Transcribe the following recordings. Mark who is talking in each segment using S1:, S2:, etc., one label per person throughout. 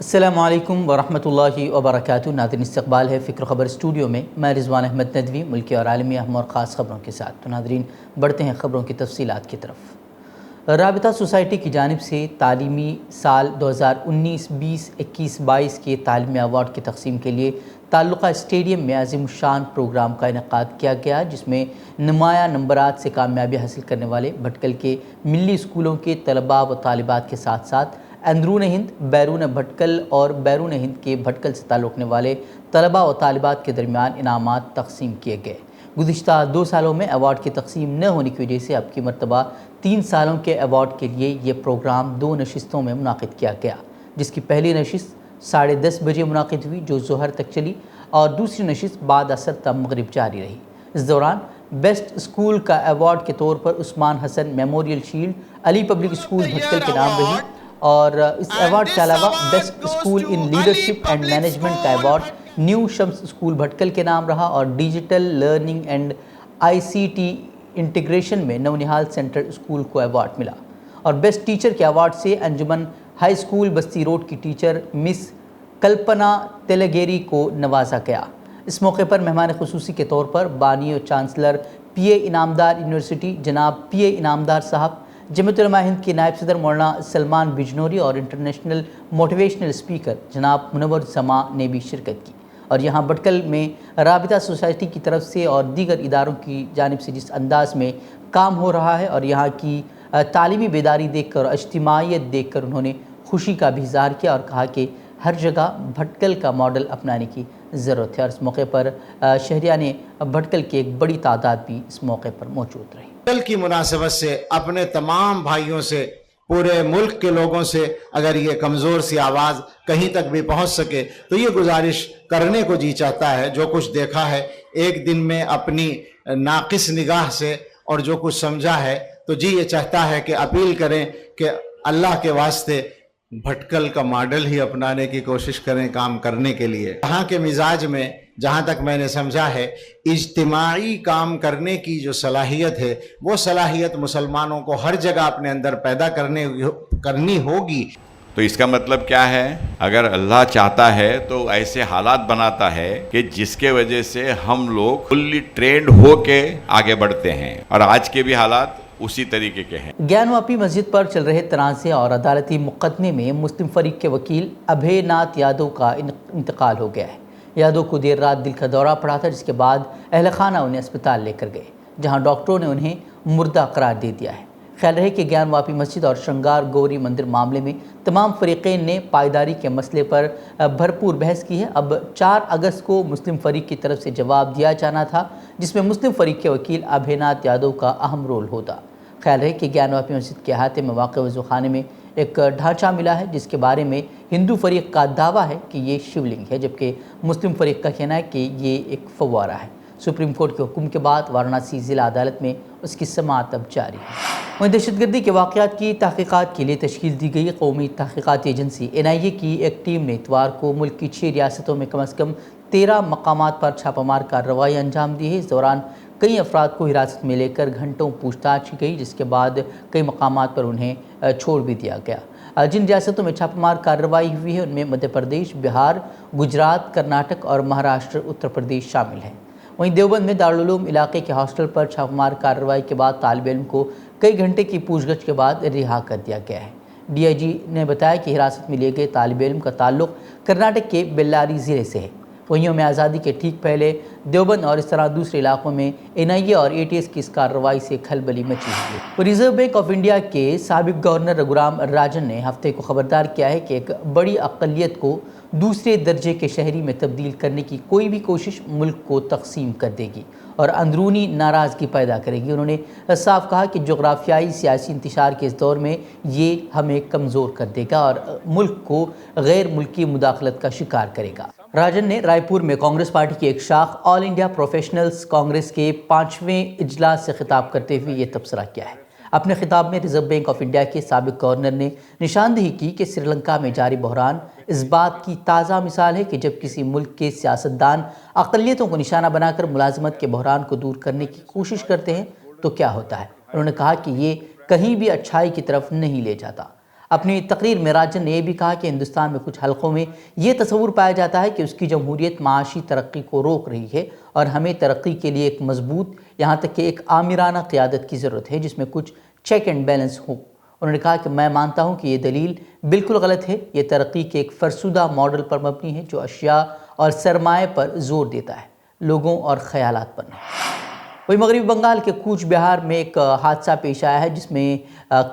S1: السلام علیکم ورحمۃ اللہ وبرکاتہ۔ ناظرین، استقبال ہے فکر خبر اسٹوڈیو میں۔ میں رضوان احمد ندوی ملکی اور عالمی اہم اور خاص خبروں کے ساتھ۔ تو ناظرین، بڑھتے ہیں خبروں کی تفصیلات کی طرف۔ رابطہ سوسائٹی کی جانب سے تعلیمی سال 2019 20 21 22 کے تعلیمی ایوارڈ کی تقسیم کے لیے تعلقہ اسٹیڈیم میں عظیم الشان پروگرام کا انعقاد کیا گیا، جس میں نمایاں نمبرات سے کامیابی حاصل کرنے والے بھٹکل کے ملی اسکولوں کے طلباء و طالبات کے ساتھ ساتھ اندرون ہند، بیرون بھٹکل اور بیرون ہند کے بھٹکل سے تعلق رکھنے والے طلباء و طالبات کے درمیان انعامات تقسیم کیے گئے۔ گزشتہ 2 سالوں میں ایوارڈ کی تقسیم نہ ہونے کی وجہ سے اب کی مرتبہ 3 سالوں کے ایوارڈ کے لیے یہ پروگرام 2 نشستوں میں منعقد کیا گیا، جس کی پہلی نشست 10:30 بجے منعقد ہوئی جو ظہر تک چلی، اور دوسری نشست بعد عصر تا مغرب جاری رہی۔ اس دوران بیسٹ اسکول کا ایوارڈ کے طور پر عثمان حسن میموریل شیلڈ علی پبلک اسکول بھٹکل کے نام رہی، اور اس ایوارڈ کے علاوہ best school in leadership and management کا ایوارڈ نیو شمس اسکول بھٹکل کے نام رہا، اور digital learning and ICT integration میں نونہال سینٹرل اسکول کو ایوارڈ ملا، اور بیسٹ ٹیچر کے ایوارڈ سے انجمن ہائی اسکول بستی روڈ کی ٹیچر مس کلپنا تیلگیری کو نوازا گیا۔ اس موقع پر مہمان خصوصی کے طور پر بانی و چانسلر PA انعامدار یونیورسٹی جناب PA انعامدار صاحب، جمعیت علماء ہند کے نائب صدر مولانا سلمان بجنوری اور انٹرنیشنل موٹیویشنل اسپیکر جناب منور زماں نے بھی شرکت کی۔ اور یہاں بھٹکل میں رابطہ سوسائٹی کی طرف سے اور دیگر اداروں کی جانب سے جس انداز میں کام ہو رہا ہے اور یہاں کی تعلیمی بیداری دیکھ کر اور اجتماعیت دیکھ کر انہوں نے خوشی کا بھی اظہار کیا اور کہا کہ ہر جگہ بھٹکل کا ماڈل اپنانے کی ضرورت ہے، اور اس موقع پر شہریان بھٹکل کی ایک بڑی تعداد بھی اس موقع پر موجود رہی۔
S2: کل کی مناسبت سے اپنے تمام بھائیوں سے، پورے ملک کے لوگوں سے اگر یہ کمزور سی آواز کہیں تک بھی پہنچ سکے تو یہ گزارش کرنے کو جی چاہتا ہے۔ جو کچھ دیکھا ہے ایک دن میں اپنی ناقص نگاہ سے اور جو کچھ سمجھا ہے تو جی یہ چاہتا ہے کہ اپیل کریں کہ اللہ کے واسطے بھٹکل کا ماڈل ہی اپنانے کی کوشش کریں کام کرنے کے لیے۔ یہاں کے مزاج میں جہاں تک میں نے سمجھا ہے اجتماعی کام کرنے کی جو صلاحیت ہے وہ صلاحیت مسلمانوں کو ہر جگہ اپنے اندر پیدا کرنی ہوگی۔
S3: تو اس کا مطلب کیا ہے؟ اگر اللہ چاہتا ہے تو ایسے حالات بناتا ہے کہ جس کے وجہ سے ہم لوگ فلی ٹرینڈ ہو کے آگے بڑھتے ہیں، اور آج کے بھی حالات اسی طریقے کے ہیں۔
S1: گیان واپی مسجد پر چل رہے تنازع اور عدالتی مقدمے میں مسلم فریق کے وکیل ابھے ناتھ یادو کا انتقال ہو گیا ہے۔ یادو کو دیر رات دل کا دورہ پڑا تھا، جس کے بعد اہل خانہ انہیں اسپتال لے کر گئے، جہاں ڈاکٹروں نے انہیں مردہ قرار دے دیا ہے۔ خیال رہے کہ گیان واپی مسجد اور شنگار گوری مندر معاملے میں تمام فریقین نے پائیداری کے مسئلے پر بھرپور بحث کی ہے۔ اب 4 اگست کو مسلم فریق کی طرف سے جواب دیا جانا تھا، جس میں مسلم فریق کے وکیل ابھے ناتھ یادو کا اہم رول ہوتا۔ خیال ہے کہ گیان واپی مسجد کے احاطے میں واقع وضو خانے میں ایک ڈھانچہ ملا ہے، جس کے بارے میں ہندو فریق کا دعویٰ ہے کہ یہ شیولنگ ہے، جبکہ مسلم فریق کا کہنا ہے کہ یہ ایک فوارہ ہے۔ سپریم کورٹ کے حکم کے بعد وارانسی ضلع عدالت میں اس کی سماعت اب جاری ہے۔ وہیں دہشت گردی کے واقعات کی تحقیقات کے لیے تشکیل دی گئی قومی تحقیقاتی ایجنسی NIA کی ایک ٹیم نے اتوار کو ملک کی 6 ریاستوں میں کم از کم 13 مقامات پر چھاپہ مار کارروائی انجام دی ہے۔ اس دوران کئی افراد کو حراست میں لے کر گھنٹوں پوچھ تاچھ کی گئی، جس کے بعد کئی مقامات پر انہیں چھوڑ بھی دیا گیا۔ جن ریاستوں میں چھاپہ مار کارروائی ہوئی ہے ان میں مدھیہ پردیش، بہار، گجرات، کرناٹک اور مہاراشٹر، اتر پردیش شامل ہیں۔ وہیں دیوبند میں دارالعلوم علاقے کے ہاسٹل پر چھاپہ مار کارروائی کے بعد طالب علم کو کئی گھنٹے کی پوچھ گچھ کے بعد رہا کر دیا گیا ہے۔ DIG نے بتایا کہ حراست میں لیے گئے طالب علم کا تعلق کرناٹک کے بیلاری ضلع سے ہے۔ وہیں یوم آزادی کے ٹھیک پہلے دیوبند اور اس طرح دوسرے علاقوں میں NIA اور ATS کی اس کارروائی سے کھلبلی مچی ہوئی ہے۔ ریزرو بینک آف انڈیا کے سابق گورنر رگھورام راجن نے ہفتے کو خبردار کیا ہے کہ ایک بڑی اقلیت کو دوسرے درجے کے شہری میں تبدیل کرنے کی کوئی بھی کوشش ملک کو تقسیم کر دے گی اور اندرونی ناراضگی پیدا کرے گی۔ انہوں نے صاف کہا کہ جغرافیائی سیاسی انتشار کے اس دور میں یہ ہمیں کمزور کر دے گا اور ملک کو غیر ملکی مداخلت کا شکار کرے گا۔ راجن نے رائے پور میں کانگریس پارٹی کی ایک شاخ آل انڈیا پروفیشنلز کانگریس کے 5ویں اجلاس سے خطاب کرتے ہوئے یہ تبصرہ کیا ہے۔ اپنے خطاب میں ریزرو بینک آف انڈیا کے سابق گورنر نے نشاندہی کی کہ سری لنکا میں جاری بحران اس بات کی تازہ مثال ہے کہ جب کسی ملک کے سیاستدان اقلیتوں کو نشانہ بنا کر ملازمت کے بحران کو دور کرنے کی کوشش کرتے ہیں تو کیا ہوتا ہے۔ انہوں نے کہا کہ یہ کہیں بھی اچھائی کی طرف نہیں لے جاتا۔ اپنی تقریر میں راجن نے یہ بھی کہا کہ ہندوستان میں کچھ حلقوں میں یہ تصور پایا جاتا ہے کہ اس کی جمہوریت معاشی ترقی کو روک رہی ہے اور ہمیں ترقی کے لیے ایک مضبوط یہاں تک کہ ایک آمرانہ قیادت کی ضرورت ہے جس میں کچھ چیک اینڈ بیلنس ہو۔ انہوں نے کہا کہ میں مانتا ہوں کہ یہ دلیل بالکل غلط ہے، یہ ترقی کے ایک فرسودہ ماڈل پر مبنی ہے جو اشیاء اور سرمایہ پر زور دیتا ہے، لوگوں اور خیالات پر نہیں۔ وہی مغربی بنگال کے کوچ بہار میں ایک حادثہ پیش آیا ہے جس میں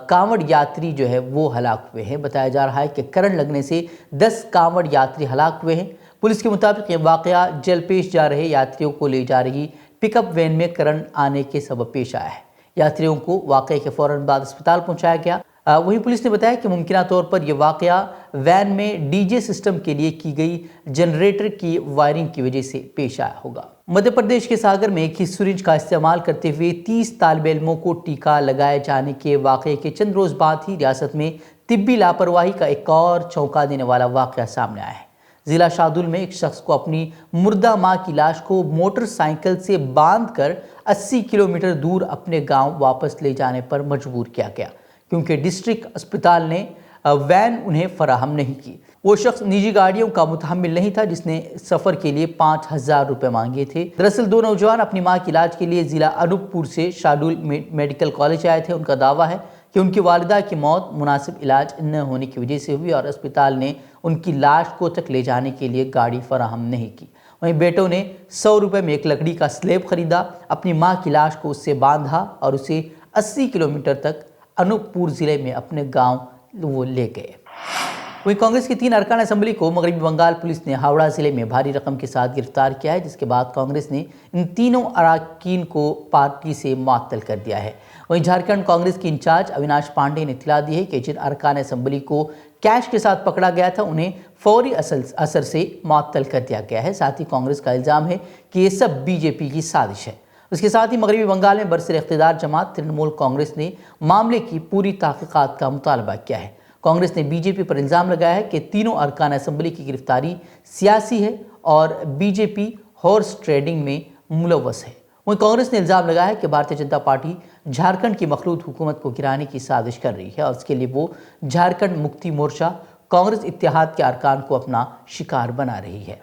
S1: کانوڑ یاتری جو ہے وہ ہلاک ہوئے ہیں۔ بتایا جا رہا ہے کہ کرنٹ لگنے سے 10 کانوڑ یاتری ہلاک ہوئے ہیں۔ پولیس کے مطابق یہ واقعہ جل پیش جا رہے یاتریوں کو لے جا رہی پک اپ وین میں کرنٹ آنے کے سبب پیش آیا ہے۔ یاتریوں کو واقعے کے فوراً بعد اسپتال پہنچایا گیا۔ وہیں پولیس نے بتایا کہ ممکنہ طور پر یہ واقعہ وین میں ڈی جے سسٹم کے لیے کی گئی جنریٹر کی وائرنگ کی وجہ سے پیش آیا ہوگا۔ مدھیہ پردیش کے ساگر میں ایک ہی سرنج کا استعمال کرتے ہوئے 30 طالب علموں کو ٹیکہ لگائے جانے کے واقعے کے چند روز بعد ہی ریاست میں طبی لاپرواہی کا ایک اور چونکا دینے والا واقعہ سامنے آیا ہے۔ ضلع شاہدول میں ایک شخص کو اپنی مردہ ماں کی لاش کو موٹر سائیکل سے باندھ کر 80 کلومیٹر دور اپنے گاؤں واپس لے جانے پر مجبور کیا گیا کیونکہ ڈسٹرکٹ اسپتال نے وین انہیں فراہم نہیں کی۔ وہ شخص نجی گاڑیوں کا متحمل نہیں تھا جس نے سفر کے لیے 5000 روپے مانگے تھے۔ دراصل دو نوجوان اپنی ماں کے علاج کے لیے ضلع انوپ پور سے شاہڈول میڈیکل کالج آئے تھے۔ ان کا دعویٰ ہے کہ ان کی والدہ کی موت مناسب علاج نہ ہونے کی وجہ سے ہوئی اور اسپتال نے ان کی لاش کو تک لے جانے کے لیے گاڑی فراہم نہیں کی۔ وہیں بیٹوں نے 100 روپے میں ایک لکڑی کا سلیب خریدا، اپنی ماں کی لاش کو اس سے باندھا اور اسے 80 کلومیٹر تک انوپ پور ضلع میں اپنے گاؤں وہ لے گئے۔ وہیں کانگریس کی 3 ارکان اسمبلی کو مغربی بنگال پولیس نے ہاوڑہ ضلع میں بھاری رقم کے ساتھ گرفتار کیا ہے، جس کے بعد کانگریس نے ان تینوں اراکین کو پارٹی سے معطل کر دیا ہے۔ وہیں جھارکھنڈ کانگریس کی انچارج اویناش پانڈے نے اطلاع دی ہے کہ جن ارکان اسمبلی کو کیش کے ساتھ پکڑا گیا تھا انہیں فوری اثر سے معطل کر دیا گیا ہے۔ ساتھ ہی کانگریس کا الزام ہے کہ یہ سب بی جے پی کی سازش ہے۔ اس کے ساتھ ہی مغربی بنگال میں برسر اقتدار جماعت ترنمول کانگریس نے معاملے کی پوری تحقیقات کا مطالبہ کیا ہے۔ کانگریس نے بی جے پی پر الزام لگایا ہے کہ تینوں ارکان اسمبلی کی گرفتاری سیاسی ہے اور بی جے پی ہارس ٹریڈنگ میں ملوث ہے۔ وہیں کانگریس نے الزام لگایا ہے کہ بھارتیہ جنتا پارٹی جھارکھنڈ کی مخلوط حکومت کو گرانے کی سازش کر رہی ہے اور اس کے لیے وہ جھارکھنڈ مکتی مورچہ کانگریس اتحاد کے ارکان کو اپنا شکار بنا رہی ہے۔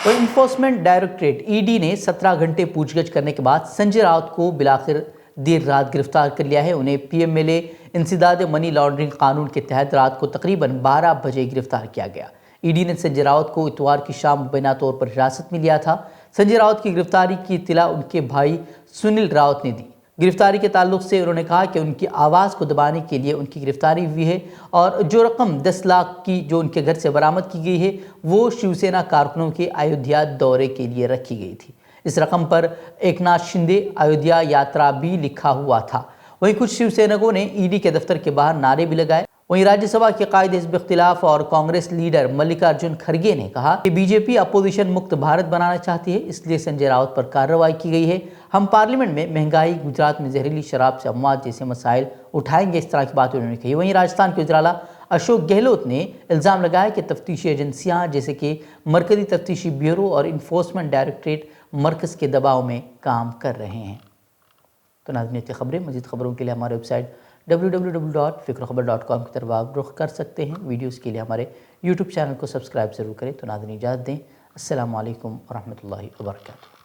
S1: اور انفورسمنٹ ڈائریکٹریٹ ای ڈی نے 17 گھنٹے پوچھ گچھ کرنے کے بعد سنجے راؤت کو بالآخر دیر رات گرفتار کر لیا ہے۔ انہیں پی ایم ایل اے انسداد منی لانڈرنگ قانون کے تحت رات کو تقریباً 12 بجے گرفتار کیا گیا۔ ای ڈی نے سنجے راؤت کو اتوار کی شام مبینہ طور پر حراست میں لیا تھا۔ سنجے راؤت کی گرفتاری کی اطلاع ان کے بھائی سنیل راؤت نے دی۔ گرفتاری کے تعلق سے انہوں نے کہا کہ ان کی آواز کو دبانے کے لیے ان کی گرفتاری ہوئی ہے اور جو رقم 10 لاکھ کی جو ان کے گھر سے برآمد کی گئی ہے وہ شیو سینا کارکنوں کے ایودھیا دورے کے لیے رکھی گئی تھی۔ اس رقم پر ایکناتھ شندے ایودھیا یاترا بھی لکھا ہوا تھا۔ وہیں کچھ شیو سینکوں نے ای ڈی کے دفتر کے باہر نعرے بھی لگائے۔ وہیں راجیہ سبھا کے قائد حزب اختلاف اور کانگریس لیڈر ملکارجن کھڑگے نے کہا کہ بی جے پی اپوزیشن مکت بھارت بنانا چاہتی ہے، اس لیے سنجے راؤت پر کارروائی کی گئی ہے۔ ہم پارلیمنٹ میں مہنگائی، گجرات میں زہریلی شراب سے اموات جیسے مسائل اٹھائیں گے، اس طرح کی باتیں انہوں نے کہی۔ وہیں راجستھان کے وزیر اعلیٰ اشوک گہلوت نے الزام لگایا کہ تفتیشی ایجنسیاں جیسے کہ مرکزی تفتیشی بیورو اور انفورسمنٹ ڈائریکٹریٹ مرکز کے دباؤ میں کام کر رہے ہیں۔ تو ناظرین، خبریں مزید خبروں کے لیے ہمارے ویب سائٹ www.fikrkhabar.com کی طرف آپ رخ کر سکتے ہیں۔ ویڈیوز کے لیے ہمارے یوٹیوب چینل کو سبسکرائب ضرور کریں۔ تو ناظرین اجازت دیں، السلام علیکم ورحمۃ اللہ وبرکاتہ۔